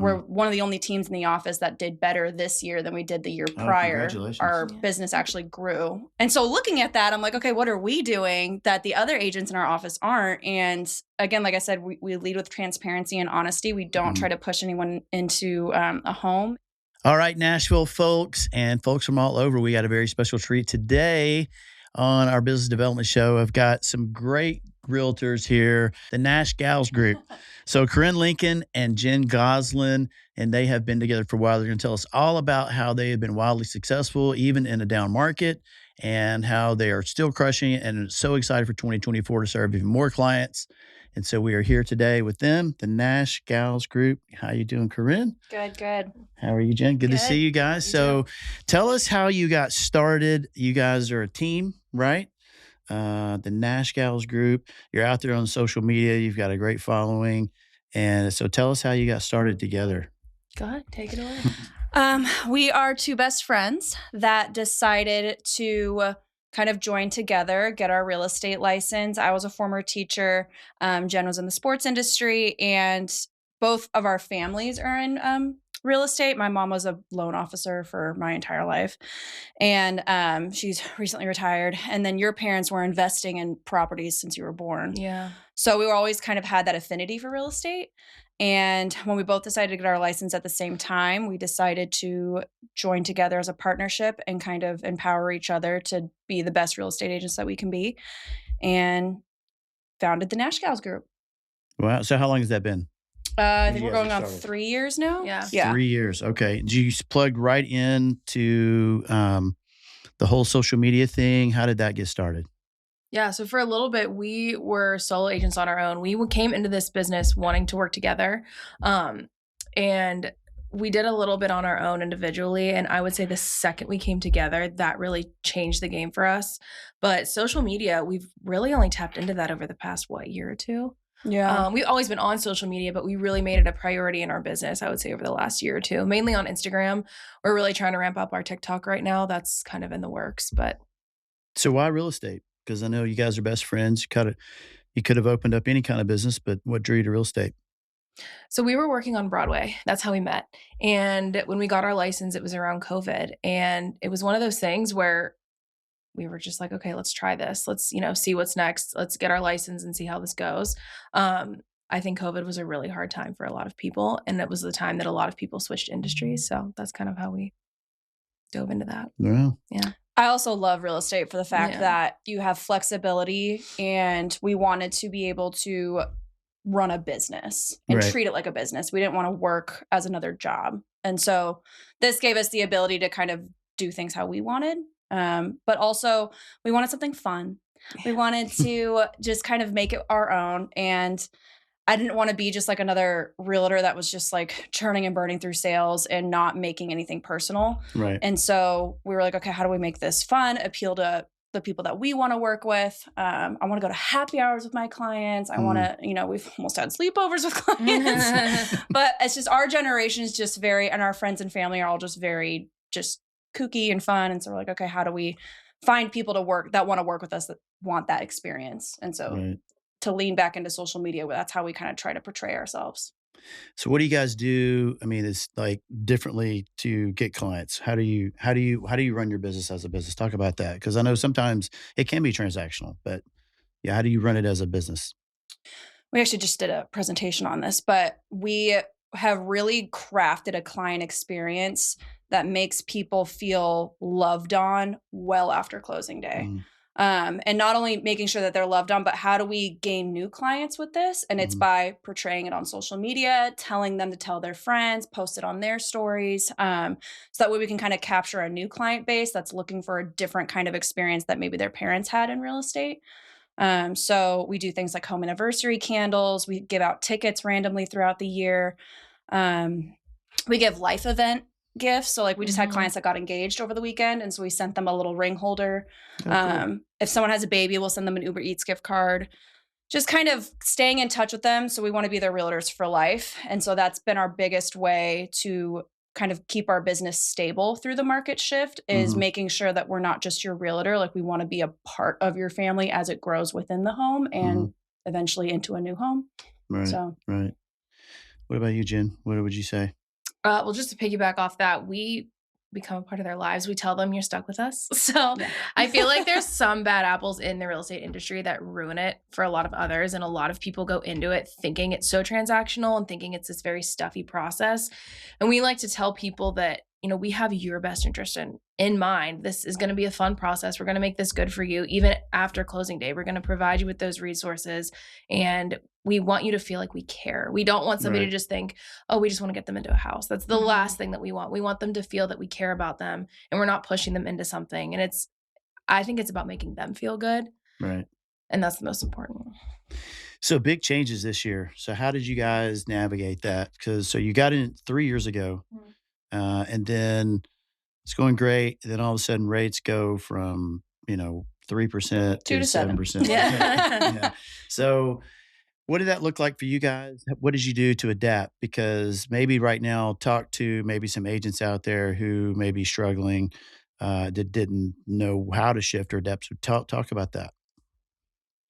We're one of the only teams in the office that did better this year than we did the year Oh, prior. congratulations. Our business actually grew. And so looking at that, I'm like, okay, what are we doing that the other agents in our office aren't? And again, like I said, we lead with transparency and honesty. We don't try to push anyone into a home. All right, Nashville folks and folks from all over, we got a very special treat today on our business development show. I've got some great realtors here, the Nash Gals Group. So Corinne Lincoln and Jen Goslin, and they have been together for a while. They're going to tell us all about how they have been wildly successful, even in a down market, and how they are still crushing it and so excited for 2024 to serve even more clients. And so we are here today with them, the Nash Gals Group. How you doing, Corinne? Good. How are you, Jen? Good to see you guys. So tell us how you got started. You guys are a team, right? The Nash Gals Group. You're out there on social media. You've got a great following. And so tell us how you got started together. Go ahead. Take it away. We are two best friends that decided to kind of join together, get our real estate license. I was a former teacher. Jen was in the sports industry, and both of our families are in real estate. My mom was a loan officer for my entire life, and she's recently retired. And then your parents were investing in properties since you were born. Yeah. So we were always kind of had that affinity for real estate. And when we both decided to get our license at the same time, we decided to join together as a partnership and kind of empower each other to be the best real estate agents that we can be, and founded the Nash Gals Group. Wow. So how long has that been? I think we're going on 3 years now. Yeah. 3 years. Okay. Did you plug right into the whole social media thing? How did that get started? Yeah. So for a little bit, we were solo agents on our own. We came into this business wanting to work together. And we did a little bit on our own individually. And I would say the second we came together, that really changed the game for us. But social media, we've really only tapped into that over the past, year or two? Yeah. We've always been on social media, but we really made it a priority in our business, I would say, over the last year or two, mainly on Instagram. We're really trying to ramp up our TikTok right now. That's kind of in the works. But So why real estate? Because I know you guys are best friends. You could have opened up any kind of business, but what drew you to real estate? so we were working on Broadway. That's how we met. And when we got our license, it was around COVID. And it was one of those things where we were just like, okay, let's try this. Let's, see what's next. Let's get our license and see how this goes. I think COVID was a really hard time for a lot of people. And it was the time that a lot of people switched industries. So that's kind of how we dove into that. Wow. Yeah. I also love real estate for the fact Yeah. that you have flexibility, and we wanted to be able to run a business and Right. treat it like a business. We didn't want to work as another job. And so this gave us the ability to kind of do things how we wanted. But also we wanted something fun. We wanted to just kind of make it our own. And I didn't want to be just like another realtor that was just like churning and burning through sales and not making anything personal. Right. And so we were like, okay, how do we make this fun, appeal to the people that we want to work with? I want to go to happy hours with my clients. I want to, we've almost had sleepovers with clients, but it's just our generation is just and our friends and family are all just very just kooky and fun. And so we're like, okay, how do we find people to work that want to work with us, that want that experience? And so Right. to lean back into social media, that's how we kind of try to portray ourselves. So what do you guys do? I mean, it's like differently to get clients. How do you run your business as a business? Talk about that. Because I know sometimes it can be transactional, but yeah, how do you run it as a business? We actually just did a presentation on this, but we have really crafted a client experience that makes people feel loved on well after closing day. And not only making sure that they're loved on, but how do we gain new clients with this? And it's by portraying it on social media, telling them to tell their friends, post it on their stories. So that way we can kind of capture a new client base that's looking for a different kind of experience that maybe their parents had in real estate. So we do things like home anniversary candles. We give out tickets randomly throughout the year. We give life event gifts. So like we just had clients that got engaged over the weekend. And so we sent them a little ring holder. Cool. If someone has a baby, we'll send them an Uber Eats gift card. Just kind of staying in touch with them. So we want to be their realtors for life. And so that's been our biggest way to kind of keep our business stable through the market shift, is making sure that we're not just your realtor. Like we want to be a part of your family as it grows within the home and eventually into a new home. Right. So. Right. What about you, Jen? What would you say? Well, just to piggyback off that, we become a part of their lives. We tell them you're stuck with us. So Yeah. I feel like there's some bad apples in the real estate industry that ruin it for a lot of others. And a lot of people go into it thinking it's so transactional and thinking it's this very stuffy process. And we like to tell people that, we have your best interest in mind. This is going to be a fun process. We're going to make this good for you. Even after closing day, we're going to provide you with those resources. And we want you to feel like we care. We don't want somebody to just think, oh, we just want to get them into a house. That's the last thing that we want. We want them to feel that we care about them and we're not pushing them into something. And I think it's about making them feel good. Right. And that's the most important. So big changes this year. So how did you guys navigate that? So you got in 3 years ago, and then it's going great. And then all of a sudden rates go from, 3% 2 to to 7. 7%. Yeah. Yeah. So what did that look like for you guys? What did you do to adapt? Because maybe right now, talk to maybe some agents out there who may be struggling, that didn't know how to shift or adapt. So talk about that.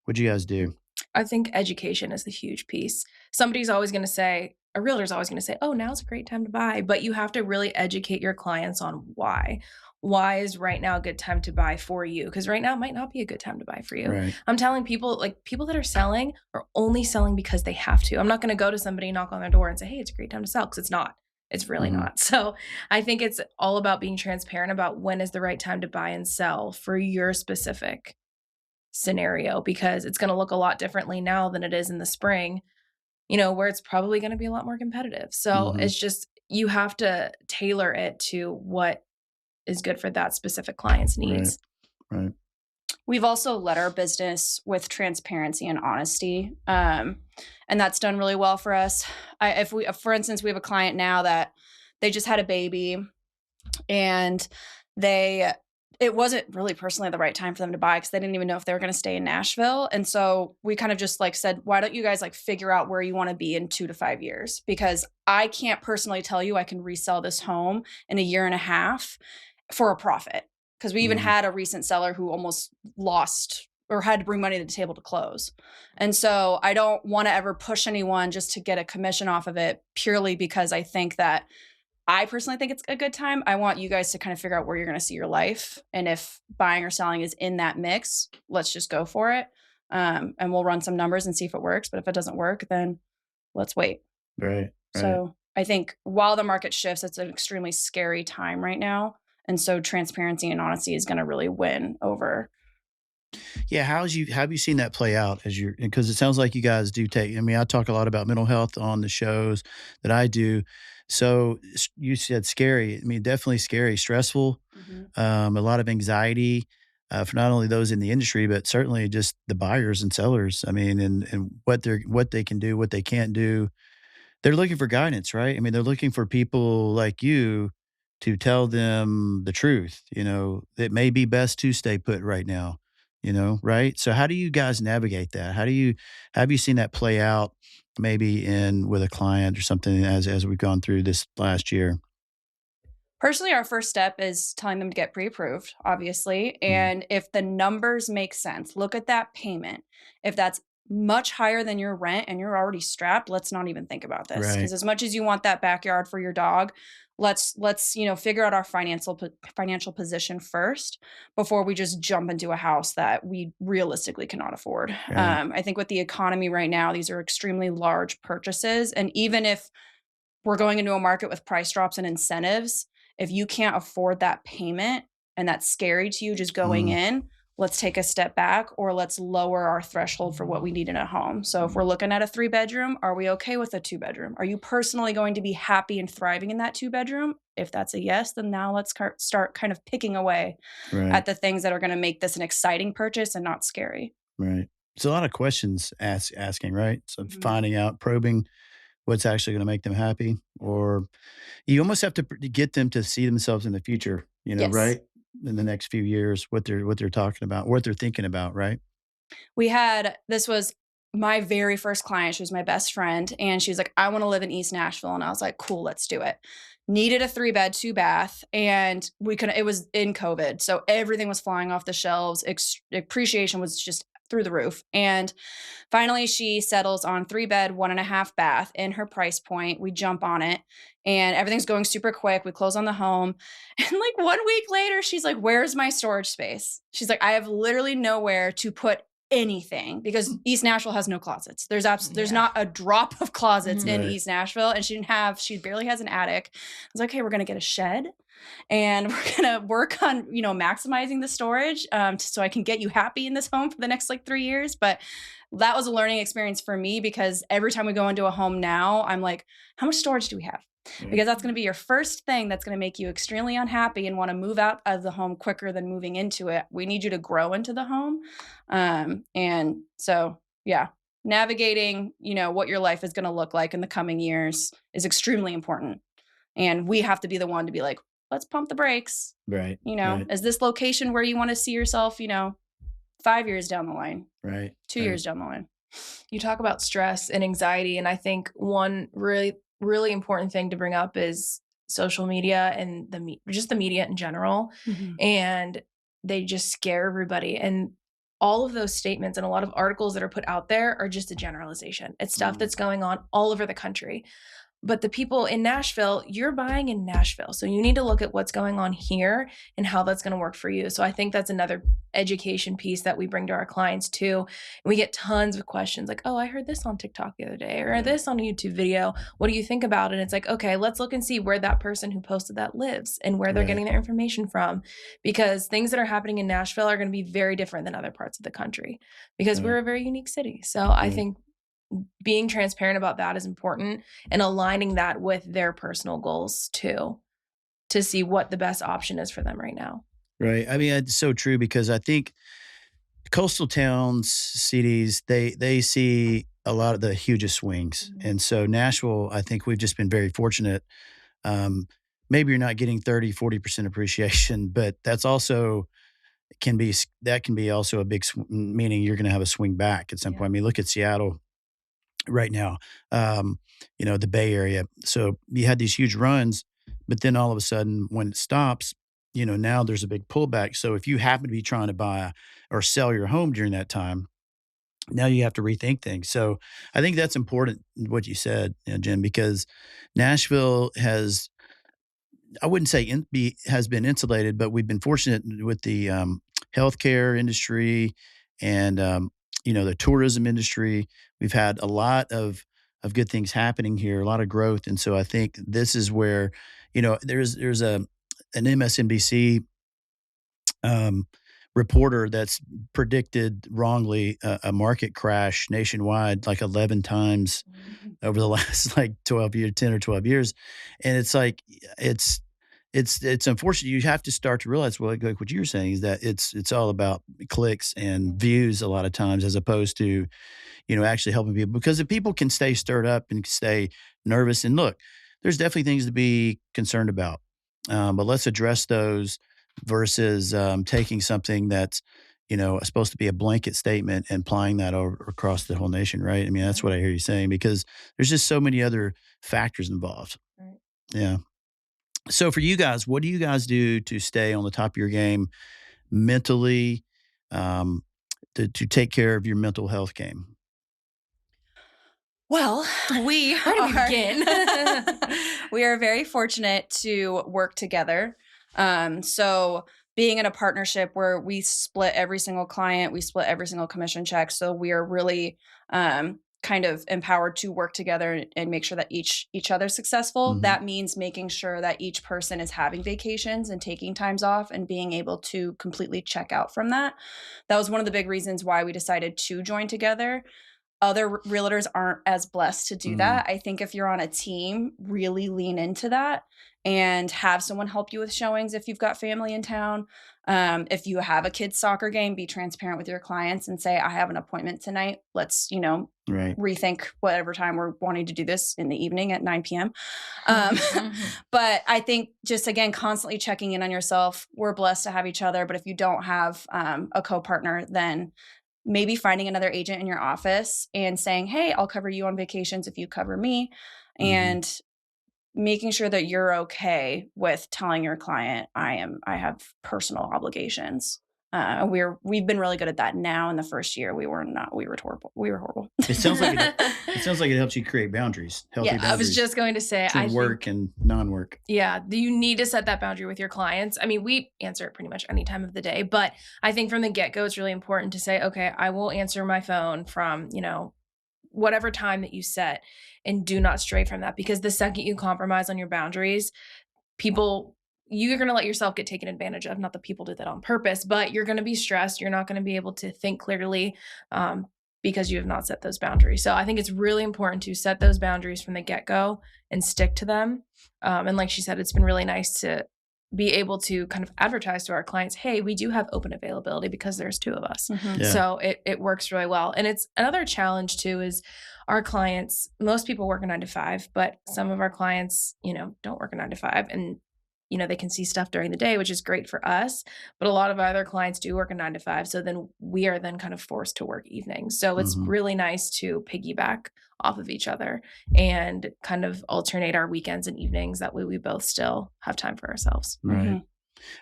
What'd you guys do? I think education is the huge piece. Somebody's always going to say, a realtor's always going to say, oh, now's a great time to buy. But you have to really educate your clients on why. Why is right now a good time to buy for you? Because right now might not be a good time to buy for you. Right. I'm telling people, like people that are selling are only selling because they have to. I'm not going to go to somebody, knock on their door and say, hey, it's a great time to sell, because it's not. It's really not. So I think it's all about being transparent about when is the right time to buy and sell for your specific scenario, because it's going to look a lot differently now than it is in the spring, where it's probably going to be a lot more competitive. So it's just, you have to tailor it to what is good for that specific client's needs. Right. We've also led our business with transparency and honesty. And that's done really well for us. For instance, we have a client now that they just had a baby, and it wasn't really personally the right time for them to buy because they didn't even know if they were going to stay in Nashville. And so we kind of just said, why don't you guys figure out where you want to be in 2 to 5 years? Because I can't personally tell you I can resell this home in a year and a half for a profit. Because we even had a recent seller who almost lost or had to bring money to the table to close. And so I don't want to ever push anyone just to get a commission off of it purely because I personally think it's a good time. I want you guys to kind of figure out where you're going to see your life. And if buying or selling is in that mix, let's just go for it. And we'll run some numbers and see if it works. But if it doesn't work, then let's wait. Right. So I think while the market shifts, it's an extremely scary time right now. And so transparency and honesty is going to really win over. Yeah. How have you seen that play out because it sounds like you guys do I talk a lot about mental health on the shows that I do. So you said scary. Definitely scary, stressful, a lot of anxiety for not only those in the industry, but certainly just the buyers and sellers. And what they can do, what they can't do. They're looking for guidance, right? They're looking for people like you to tell them the truth. It may be best to stay put right now, right? So how do you guys navigate that? Have you seen that play out maybe with a client or something as we've gone through this last year? Personally, our first step is telling them to get pre-approved, obviously. And if the numbers make sense, look at that payment. If that's much higher than your rent and you're already strapped, let's not even think about this. Because as much as you want that backyard for your dog, let's figure out our financial position first before we just jump into a house that we realistically cannot afford. I think with the economy right now, these are extremely large purchases. And even if we're going into a market with price drops and incentives, if you can't afford that payment and that's scary to you just going in, let's take a step back, or let's lower our threshold for what we need in a home. So if we're looking at a 3-bedroom, are we okay with a 2-bedroom? Are you personally going to be happy and thriving in that 2-bedroom? If that's a yes, then now let's start kind of picking away at the things that are going to make this an exciting purchase and not scary. Right. It's a lot of questions asking, right? So finding out, probing what's actually going to make them happy, or you almost have to get them to see themselves in the future, right? In the next few years, what they're talking about, what they're thinking about, right? This was my very first client. She was my best friend, and she was like, I want to live in East Nashville. And I was like, cool, let's do it. Needed a 3-bed, 2-bath, and it was in COVID. So everything was flying off the shelves. Appreciation was just through the roof. And finally, she settles on 3-bed, 1.5 bath in her price point. We jump on it and everything's going super quick. We close on the home. And like 1 week later, she's like, where's my storage space? She's like, I have literally nowhere to put anything because East Nashville has no closets. There's not a drop of closets in Right. East Nashville. And she barely has an attic. I was like, okay, we're going to get a shed. And we're going to work on, maximizing the storage so I can get you happy in this home for the next like 3 years. But that was a learning experience for me because every time we go into a home now, I'm like, how much storage do we have? Because that's going to be your first thing that's going to make you extremely unhappy and want to move out of the home quicker than moving into it. We need you to grow into the home. And so, yeah, navigating, what your life is going to look like in the coming years is extremely important. And we have to be the one to be like, let's pump the brakes. Right. Right. Is this location where you want to see yourself, 5 years down the line, Right. 2 years down the line? You talk about stress and anxiety. And I think one really, really important thing to bring up is social media and just the media in general. And they just scare everybody. And all of those statements and a lot of articles that are put out there are just a generalization. It's stuff that's going on all over the country. But the people in Nashville, you're buying in Nashville. So you need to look at what's going on here and how that's going to work for you. So I think that's another education piece that we bring to our clients too. And we get tons of questions like, oh, I heard this on TikTok the other day or this on a YouTube video. What do you think about it? And it's like, okay, let's look and see where that person who posted that lives and where they're getting their information from. Because things that are happening in Nashville are going to be very different than other parts of the country because we're a very unique city. So I think being transparent about that is important and aligning that with their personal goals too, to see what the best option is for them right now. Right. I mean, it's so true because I think coastal towns, cities, they see a lot of the hugest swings. And so Nashville, I think we've just been very fortunate. Maybe you're not getting 30-40% appreciation, but that's also can be also a big meaning you're going to have a swing back at some point. I mean, look at Seattle right now, the Bay Area. So you had these huge runs, but then all of a sudden when it stops, now there's a big pullback. So if you happen to be trying to buy or sell your home during that time, now you have to rethink things. So I think that's important, what you said, Jim, because Nashville has, I wouldn't say has been insulated, but we've been fortunate with the healthcare industry and the tourism industry. We've had a lot of good things happening here, a lot of growth, and so I think this is where there's an MSNBC reporter that's predicted wrongly a market crash nationwide like 11 times over the last like 10 or 12 years, and it's like it's unfortunate. You have to start to realize, well, like what you were saying, is that it's all about clicks and views a lot of times, as opposed to, actually helping people. Because if people can stay stirred up and stay nervous, and look, there's definitely things to be concerned about, but let's address those versus taking something that's supposed to be a blanket statement and applying that over across the whole nation, right? I mean, that's what I hear you saying, because there's just so many other factors involved. Right. Yeah. So for you guys, what do you guys do to stay on the top of your game mentally, to take care of your mental health game? Well, we begin? we are very fortunate to work together. So being in a partnership where we split every single client, we split every single commission check. So we are really kind of empowered to work together and make sure that each other's successful. Mhm. That means making sure that each person is having vacations and taking times off and being able to completely check out from that. That was one of the big reasons why we decided to join together. Other realtors aren't as blessed to do that. I think if you're on a team, really lean into that and have someone help you with showings if you've got family in town. If you have a kid's soccer game, be transparent with your clients and say, I have an appointment tonight. Let's, Right. rethink whatever time we're wanting to do this in the evening at 9 p.m. But I think just, again, constantly checking in on yourself. We're blessed to have each other. But if you don't have a co-partner, then maybe finding another agent in your office and saying, hey, I'll cover you on vacations if you cover me. And making sure that you're okay with telling your client, I have personal obligations. We've been really good at that now. In the first year, we were not. We were horrible. We were horrible. It sounds like it helps you create boundaries, healthy Yes. I was boundaries just going to say, between work and non-work. yeah, you need to set that boundary with your clients. I mean, we answer it pretty much any time of the day, but I think from the get-go, it's really important to say, okay, I will answer my phone from, whatever time that you set, and do not stray from that, because the second you compromise on your boundaries, you're going to let yourself get taken advantage of. Not that people did that on purpose, but you're going to be stressed. You're not going to be able to think clearly because you have not set those boundaries. So I think it's really important to set those boundaries from the get-go and stick to them. And like she said, it's been really nice to be able to kind of advertise to our clients, hey, we do have open availability because there's 2 of us. Mm-hmm. Yeah. So it works really well. And it's another challenge too, is our clients, most people work a 9 to 5, but some of our clients, don't work a 9 to 5, and they can see stuff during the day, which is great for us. But a lot of our other clients do work a 9 to 5. So then we are then kind of forced to work evenings. So it's really nice to piggyback off of each other and kind of alternate our weekends and evenings. That way we both still have time for ourselves. Right. Mm-hmm.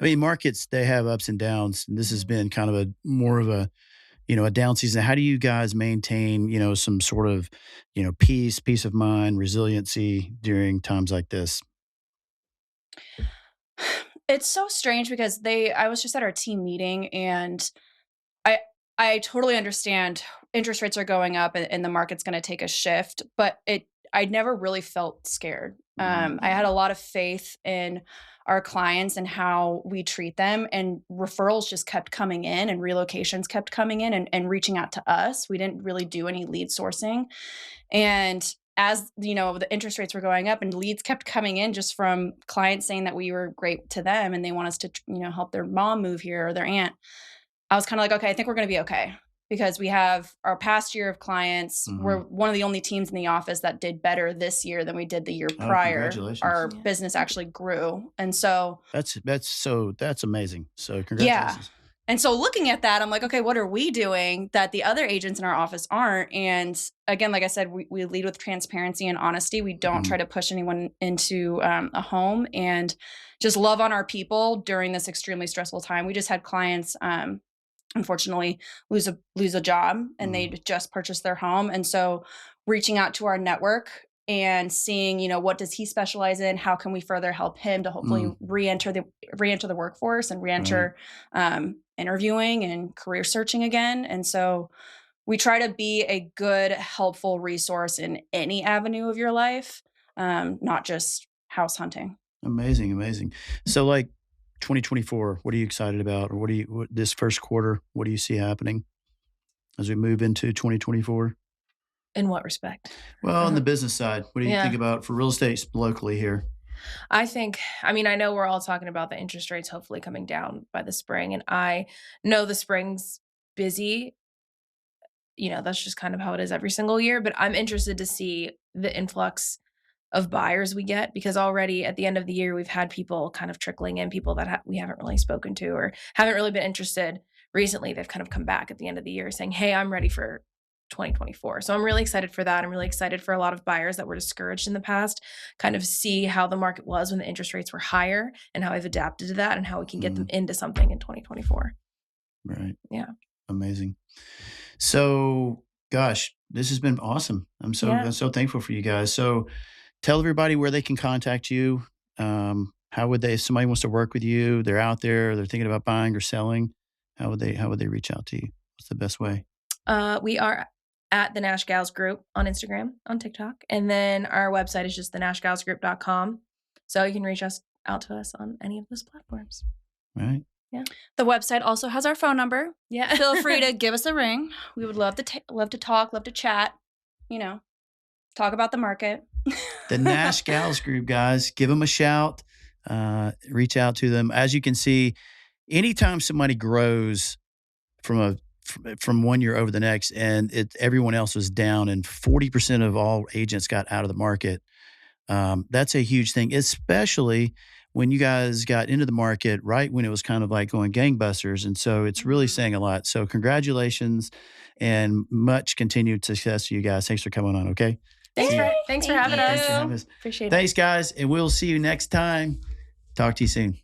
I mean, markets, they have ups and downs. And this has been kind of more of a down season. How do you guys maintain, some sort of, peace of mind, resiliency during times like this? It's so strange because I was just at our team meeting, and I totally understand interest rates are going up and the market's going to take a shift, but I never really felt scared. I had a lot of faith in our clients and how we treat them, and referrals just kept coming in, and relocations kept coming in and reaching out to us. We didn't really do any lead sourcing. And as the interest rates were going up and leads kept coming in just from clients saying that we were great to them and they want us to, help their mom move here or their aunt, I was kind of like, okay, I think we're going to be okay, because we have our past year of clients. We're one of the only teams in the office that did better this year than we did the year prior. Congratulations. Our business actually grew. And so that's amazing. So congratulations. Yeah. And so looking at that, I'm like, okay, what are we doing that the other agents in our office aren't? And again, like I said, we lead with transparency and honesty. We don't try to push anyone into a home, and just love on our people during this extremely stressful time. We just had clients, unfortunately, lose a job, and they just purchased their home. And so reaching out to our network and seeing, what does he specialize in? How can we further help him to hopefully re-enter the workforce and re-enter interviewing and career searching again. And so we try to be a good, helpful resource in any avenue of your life, not just house hunting. Amazing. So like 2024, what are you excited about? Or this first quarter, what do you see happening as we move into 2024? In what respect? Well, on the business side, what do you think about for real estate locally here? I know we're all talking about the interest rates hopefully coming down by the spring, and I know the spring's busy. That's just kind of how it is every single year, but I'm interested to see the influx of buyers we get, because already at the end of the year, we've had people kind of trickling in, people that we haven't really spoken to or haven't really been interested recently. They've kind of come back at the end of the year saying, hey, I'm ready for 2024. So I'm really excited for that. I'm really excited for a lot of buyers that were discouraged in the past, kind of see how the market was when the interest rates were higher and how I've adapted to that and how we can get them into something in 2024. Right. Yeah. Amazing. So, gosh, this has been awesome. I'm so thankful for you guys. So tell everybody where they can contact you. How would they, if somebody wants to work with you, they're out there, they're thinking about buying or selling, how would they reach out to you? What's the best way? We are at the Nash Gals Group on Instagram, on TikTok. And then our website is just thenashgalsgroup.com. So you can reach out to us on any of those platforms. Right. Yeah. The website also has our phone number. Yeah. Feel free to give us a ring. We would love to talk, love to chat, talk about the market. The Nash Gals Group, guys, give them a shout. Reach out to them. As you can see, anytime somebody grows from 1 year over the next, and everyone else was down, and 40% of all agents got out of the market. That's a huge thing, especially when you guys got into the market right when it was kind of like going gangbusters. And so it's really saying a lot. So congratulations and much continued success to you guys. Thanks for coming on. Okay. Thanks for having us. Thanks for having us. Appreciate it. Thanks, guys. And we'll see you next time. Talk to you soon.